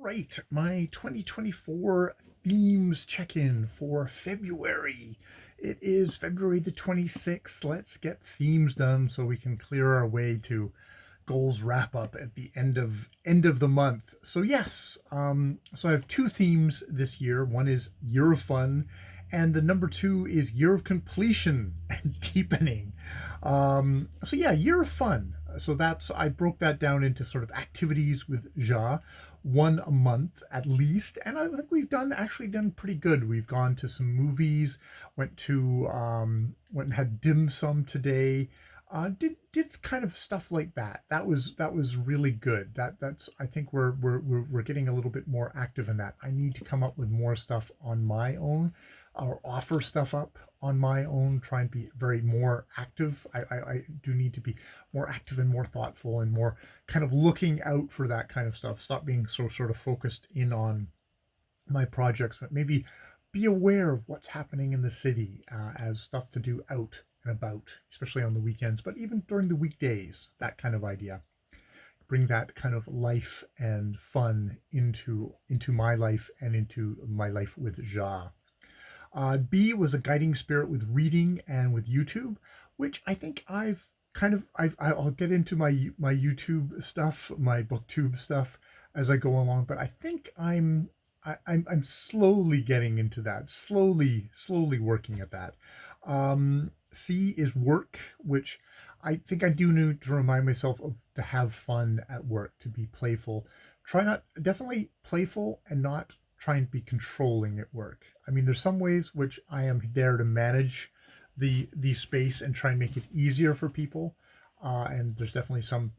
Right, my 2024 themes check-in for February. It is February the 26th. Let's get themes done so we can clear our way to goals wrap up at the end of the month. So yes, so I have two themes this year. One is Year of Fun, and the number two is Year of Completion and Deepening. So yeah, Year of Fun. So that's I broke that down into sort of activities with Ja, one a month at least, and I think we've actually done pretty good. We've gone to some movies, went and had dim sum today, did kind of stuff like that. That was really good. That's I think we're getting a little bit more active in that. I need to come up with more stuff on my own, or offer stuff up on my own. Try and be very more active. I do need to be more active and more thoughtful and more kind of looking out for that kind of stuff. Stop being so sort of focused in on my projects, but maybe be aware of what's happening in the city as stuff to do out and about, especially on the weekends, but even during the weekdays, that kind of idea. Bring that kind of life and fun into my life and into my life with Ja. B was a guiding spirit with reading and with YouTube, which I think I'll get into my YouTube stuff, my booktube stuff as I go along, but I think I'm slowly getting into that, slowly working at that. C is work, which I think I do need to remind myself of to have fun at work, to be playful. Try not definitely playful and not try and be controlling at work. I mean, there's some ways which I am there to manage the space and try and make it easier for people. And there's definitely some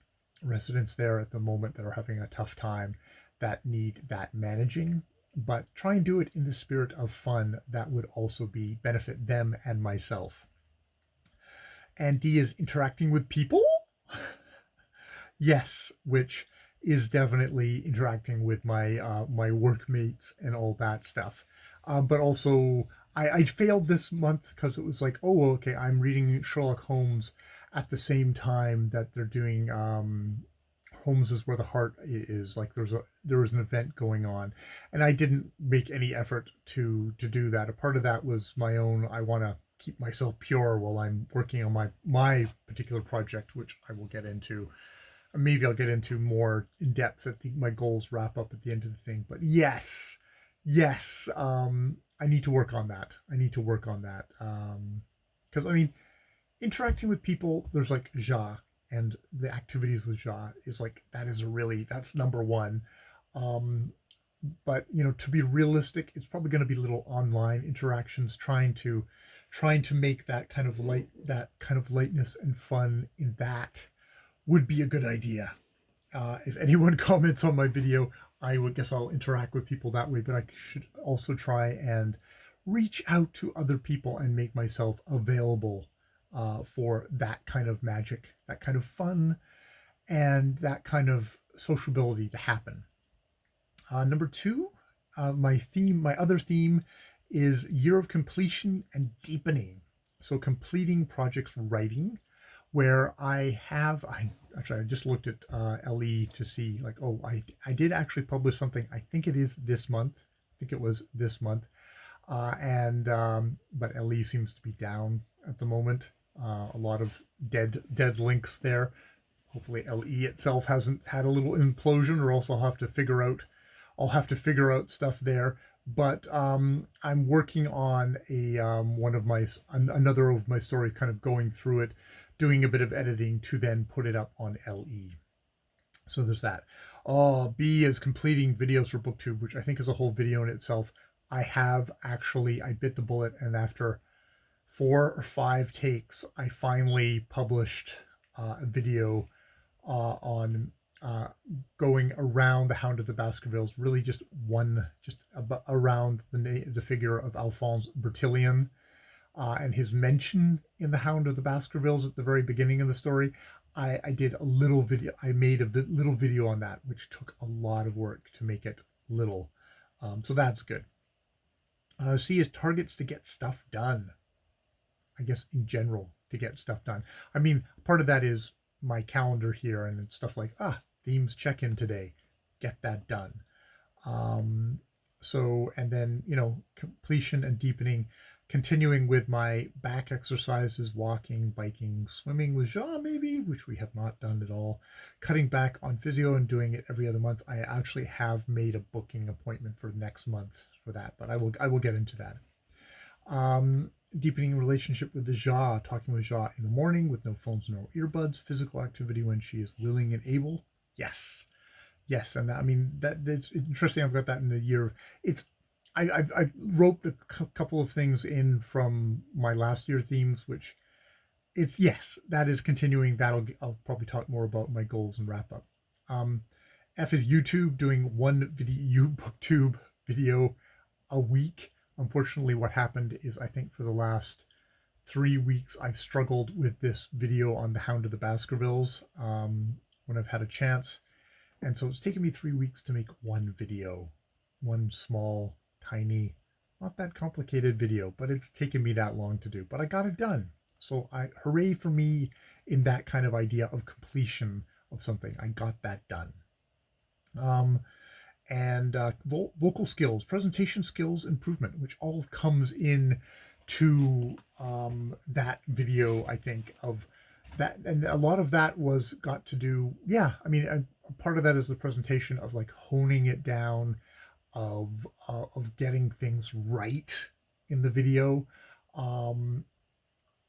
residents there at the moment that are having a tough time that need that managing. But try and do it in the spirit of fun that would also be benefit them and myself. And D is interacting with people. Yes, which is definitely interacting with my workmates and all that stuff. But also, I failed this month because it was like, oh, okay, I'm reading Sherlock Holmes at the same time that they're doing Holmes is Where the Heart is. Like there was an event going on, and I didn't make any effort to do that. A part of that was my own. I want to keep myself pure while I'm working on my particular project, which I will get into. Maybe I'll get into more in depth at my goals wrap up at the end of the thing. But yes, I need to work on that. I need to work on that because I mean, interacting with people. There's like Ja, and the activities with Ja is like that's number one. Um, but to be realistic, it's probably going to be little online interactions, trying to make that kind of lightness and fun in that would be a good idea. If anyone comments on my video, I would guess I'll interact with people that way, but I should also try and reach out to other people and make myself available for that kind of magic, that kind of fun, and that kind of sociability to happen. Number two, my other theme is Year of Completion and Deepening. So completing projects writing, where I just looked at LE to see like, oh, I did actually publish something. I think it is this month. I think it was this month. And but LE seems to be down at the moment. A lot of dead links there. Hopefully LE itself hasn't had a little implosion, or else I'll have to figure out stuff there. But I'm working on another of my stories, kind of going through it, doing a bit of editing to then put it up on LE. So there's that. Oh, B is completing videos for BookTube, which I think is a whole video in itself. I bit the bullet, and after 4 or 5 takes, I finally published a video on going around the Hound of the Baskervilles, really just around the figure of Alphonse Bertillon, and his mention in the Hound of the Baskervilles at the very beginning of the story. I did a little video. I made a little video on that, which took a lot of work to make it little. So that's good. C is targets to get stuff done. I guess in general, to get stuff done. I mean, part of that is my calendar here and stuff like, themes check-in today, get that done. Um, so, and then, completion and deepening, continuing with my back exercises, walking, biking, swimming with Jean, maybe, which we have not done at all. Cutting back on physio and doing it every other month. I actually have made a booking appointment for next month for that, but I will get into that. Deepening relationship with the Ja, talking with Ja in the morning with no phones, no earbuds, physical activity when she is willing and able. Yes, yes, and I mean that's interesting. I've got that in a year. It's I roped a couple of things in from my last year themes, which it's yes, that is continuing. I'll probably talk more about my goals and wrap up. Um, F is YouTube, doing one video booktube video a week. Unfortunately, what happened is I think for the last 3 weeks I've struggled with this video on the Hound of the Baskervilles when I've had a chance. And so it's taken me 3 weeks to make one video, one small, tiny, not that complicated video, but it's taken me that long to do. But I got it done. So hooray for me in that kind of idea of completion of something. I got that done. Um, and vocal skills, presentation skills improvement, which all comes in to that video, I think, of that. And a lot of that was got to do, yeah, I mean, a part of that is the presentation of like honing it down, of getting things right in the video. Um,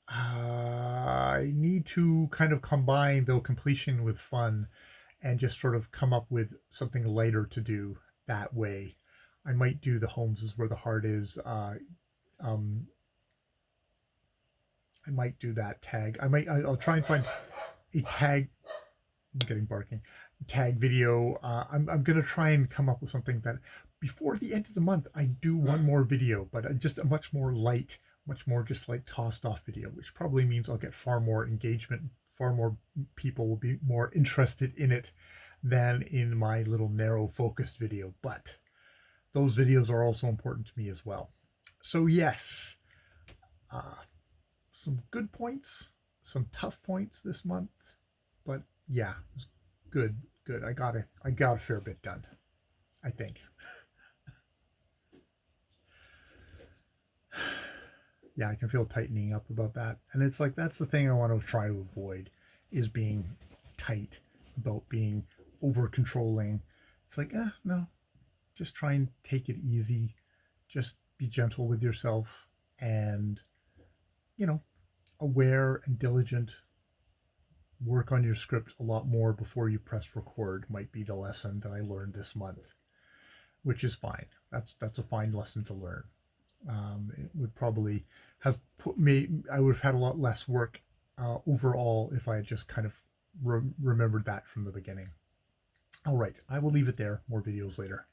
I need to kind of combine though completion with fun and just sort of come up with something lighter to do that way. I might do the homes is where the heart is. Um, I might do that tag. I'll try and find a tag. I'm getting barking. Tag video. I'm gonna try and come up with something that before the end of the month I do one more video, but just a much more light, much more just like tossed off video, which probably means I'll get far more engagement, far more people will be more interested in it than in my little narrow focused video. But those videos are also important to me as well. So yes, uh, some good points, some tough points this month, but yeah, it was good, good. I got a fair bit done, I think. Yeah, I can feel tightening up about that, and it's like that's the thing I want to try to avoid is being tight, about being over controlling. It's like, no, just try and take it easy, just be gentle with yourself, and you know, aware and diligent. Work on your script a lot more before you press record might be the lesson that I learned this month, which is fine. That's a fine lesson to learn. It would probably have put me. I would have had a lot less work overall if I had just kind of remembered that from the beginning. All right, I will leave it there. More videos later.